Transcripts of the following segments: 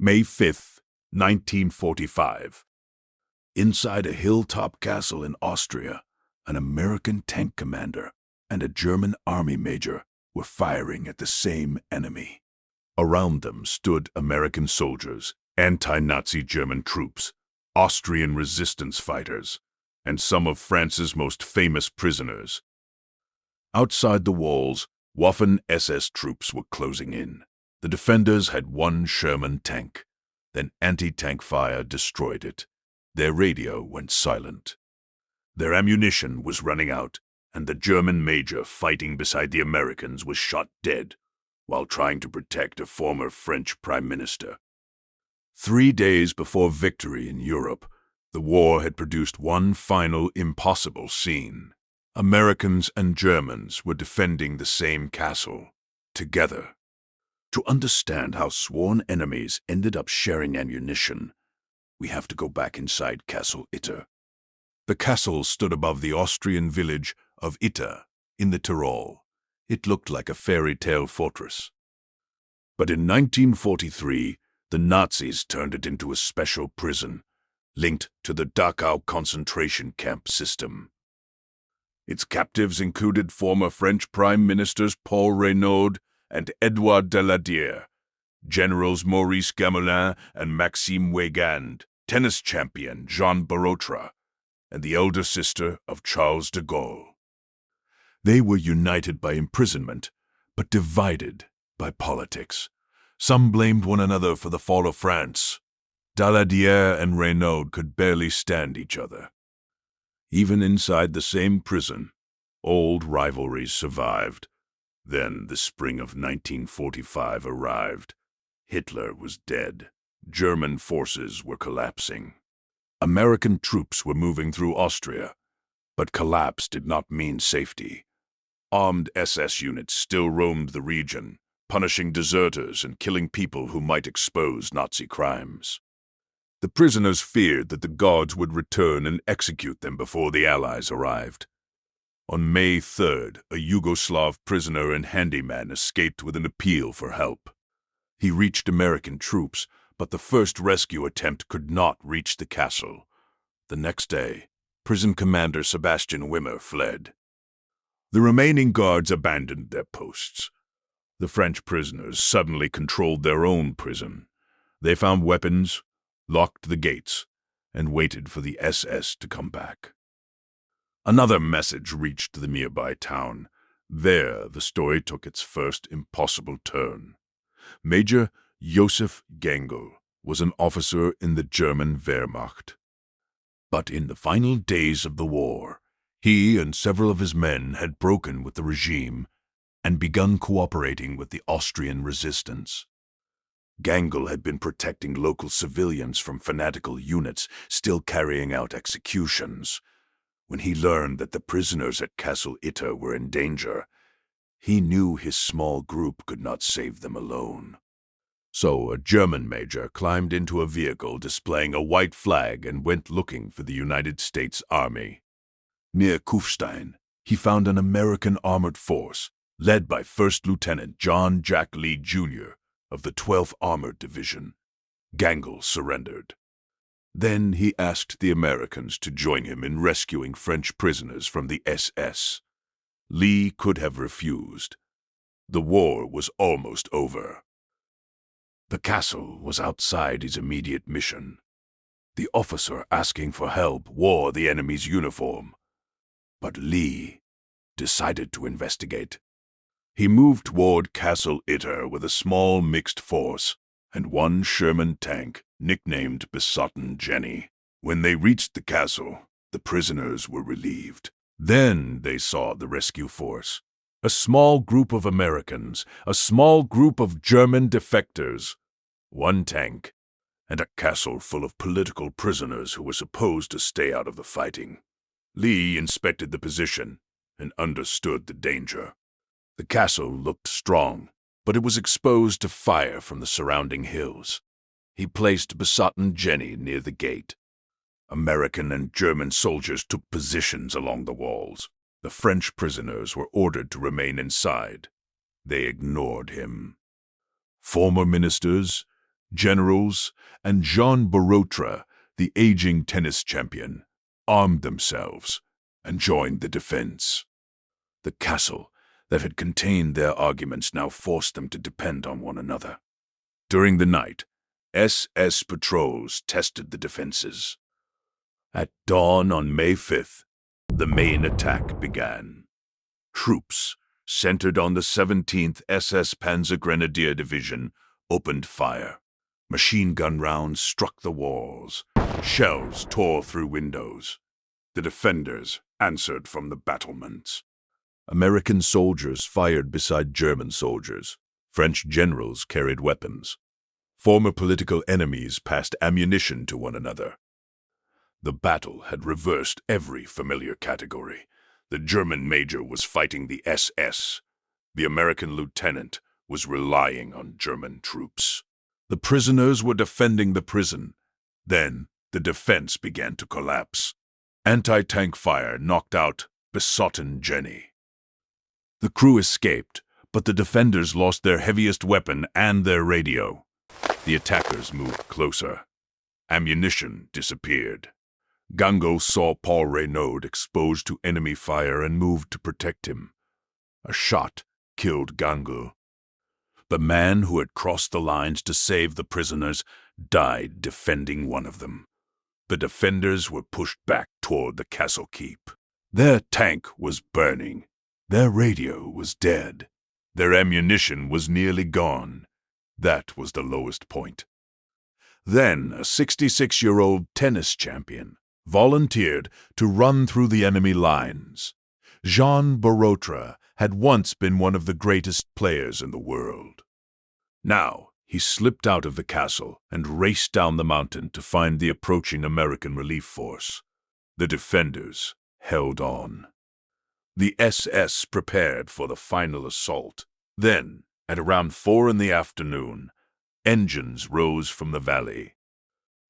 May 5th, 1945. Inside a hilltop castle in Austria, an American tank commander and a German army major were firing at the same enemy. Around them stood American soldiers, anti-Nazi German troops, Austrian resistance fighters, and some of France's most famous prisoners. Outside the walls, Waffen-SS troops were closing in. The defenders had one Sherman tank. Then anti-tank fire destroyed it. Their radio went silent. Their ammunition was running out, and the German major fighting beside the Americans was shot dead while trying to protect a former French prime minister. 3 days before victory in Europe, the war had produced one final impossible scene. Americans and Germans were defending the same castle, together. To understand how sworn enemies ended up sharing ammunition, we have to go back inside Castle Itter. The castle stood above the Austrian village of Itter in the Tyrol. It looked like a fairy tale fortress. But in 1943, the Nazis turned it into a special prison, linked to the Dachau concentration camp system. Its captives included former French Prime Ministers Paul Reynaud and Edouard Daladier, Generals Maurice Gamelin and Maxime Weygand, tennis champion Jean Borotra, and the elder sister of Charles de Gaulle. They were united by imprisonment, but divided by politics. Some blamed one another for the fall of France. Daladier and Reynaud could barely stand each other. Even inside the same prison, old rivalries survived. Then the spring of 1945 arrived. Hitler was dead. German forces were collapsing. American troops were moving through Austria, but collapse did not mean safety. Armed SS units still roamed the region, punishing deserters and killing people who might expose Nazi crimes. The prisoners feared that the guards would return and execute them before the Allies arrived. On May 3rd, a Yugoslav prisoner and handyman escaped with an appeal for help. He reached American troops, but the first rescue attempt could not reach the castle. The next day, prison commander Sebastian Wimmer fled. The remaining guards abandoned their posts. The French prisoners suddenly controlled their own prison. They found weapons, locked the gates, and waited for the SS to come back. Another message reached the nearby town. There, the story took its first impossible turn. Major Josef Gangl was an officer in the German Wehrmacht. But in the final days of the war, he and several of his men had broken with the regime and begun cooperating with the Austrian resistance. Gangl had been protecting local civilians from fanatical units still carrying out executions. When he learned that the prisoners at Castle Itter were in danger, he knew his small group could not save them alone. So a German major climbed into a vehicle displaying a white flag and went looking for the United States Army. Near Kufstein, he found an American armored force led by First Lieutenant John Jack Lee, Jr. of the 12th Armored Division. Gangl surrendered. Then he asked the Americans to join him in rescuing French prisoners from the SS. Lee could have refused. The war was almost over. The castle was outside his immediate mission. The officer asking for help wore the enemy's uniform. But Lee decided to investigate. He moved toward Castle Itter with a small mixed force and one Sherman tank nicknamed Besotten Jenny. When they reached the castle, the prisoners were relieved. Then they saw the rescue force. A small group of Americans, a small group of German defectors, one tank, and a castle full of political prisoners who were supposed to stay out of the fighting. Lee inspected the position and understood the danger. The castle looked strong, but it was exposed to fire from the surrounding hills. He placed Besotten Jenny near the gate. American and German soldiers took positions along the walls. The French prisoners were ordered to remain inside. They ignored him. Former ministers, Generals and Jean Borotra, the aging tennis champion, armed themselves and joined the defense. The castle that had contained their arguments now forced them to depend on one another. During the night, SS patrols tested the defenses. At dawn on May 5th, the main attack began. Troops centered on the 17th SS Panzergrenadier Division opened fire. Machine gun rounds struck the walls. Shells tore through windows. The defenders answered from the battlements. American soldiers fired beside German soldiers. French generals carried weapons. Former political enemies passed ammunition to one another. The battle had reversed every familiar category. The German major was fighting the SS. The American lieutenant was relying on German troops. The prisoners were defending the prison. Then the defense began to collapse. Anti-tank fire knocked out besotted Jenny. The crew escaped, but the defenders lost their heaviest weapon and their radio. The attackers moved closer. Ammunition disappeared. Gangl saw Paul Reynaud exposed to enemy fire and moved to protect him. A shot killed Gangl. The man who had crossed the lines to save the prisoners died defending one of them. The defenders were pushed back toward the castle keep. Their tank was burning. Their radio was dead. Their ammunition was nearly gone. That was the lowest point. Then a 66-year-old tennis champion volunteered to run through the enemy lines. Jean Borotra had once been one of the greatest players in the world. Now he slipped out of the castle and raced down the mountain to find the approaching American relief force. The defenders held on. The SS prepared for the final assault. Then, at around 4 in the afternoon, engines rose from the valley.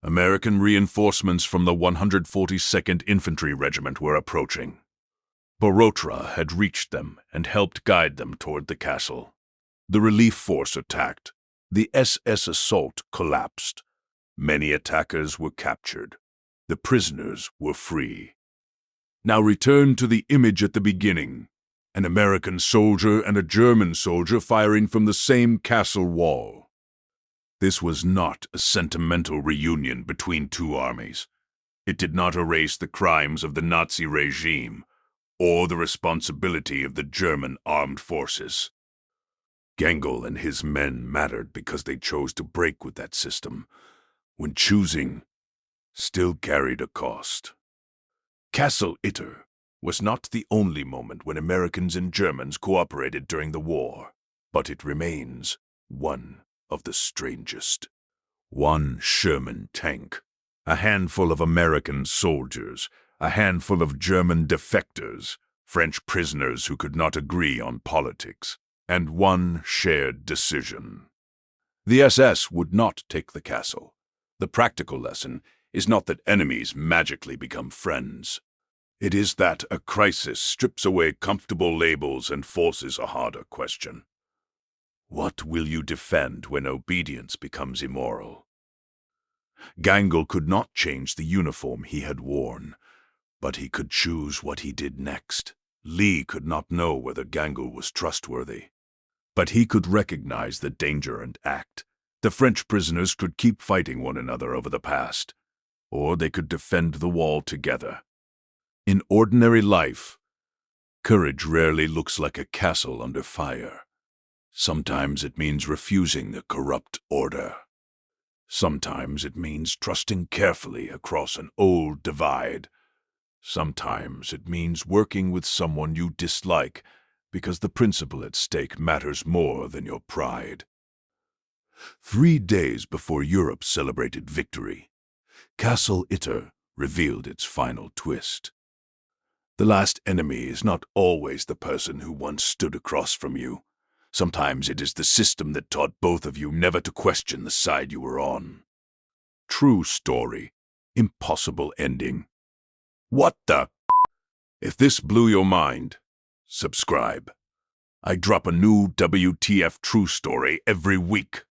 American reinforcements from the 142nd Infantry Regiment were approaching. Borotra had reached them and helped guide them toward the castle. The relief force attacked. The SS assault collapsed. Many attackers were captured. The prisoners were free. Now return to the image at the beginning. An American soldier and a German soldier firing from the same castle wall. This was not a sentimental reunion between two armies. It did not erase the crimes of the Nazi regime or the responsibility of the German armed forces. Gangl and his men mattered because they chose to break with that system, when choosing still carried a cost. Castle Itter was not the only moment when Americans and Germans cooperated during the war, but it remains one of the strangest. One Sherman tank, a handful of American soldiers, a handful of German defectors, French prisoners who could not agree on politics, and one shared decision. The SS would not take the castle. The practical lesson is not that enemies magically become friends. It is that a crisis strips away comfortable labels and forces a harder question. What will you defend when obedience becomes immoral? Gangl could not change the uniform he had worn, but he could choose what he did next. Lee could not know whether Gangl was trustworthy, but he could recognize the danger and act. The French prisoners could keep fighting one another over the past, or they could defend the wall together. In ordinary life, courage rarely looks like a castle under fire. Sometimes it means refusing the corrupt order. Sometimes it means trusting carefully across an old divide. Sometimes it means working with someone you dislike because the principle at stake matters more than your pride. 3 days before Europe celebrated victory, Castle Itter revealed its final twist. The last enemy is not always the person who once stood across from you. Sometimes it is the system that taught both of you never to question the side you were on. True story. Impossible ending. What the? If this blew your mind, subscribe. I drop a new WTF true story every week.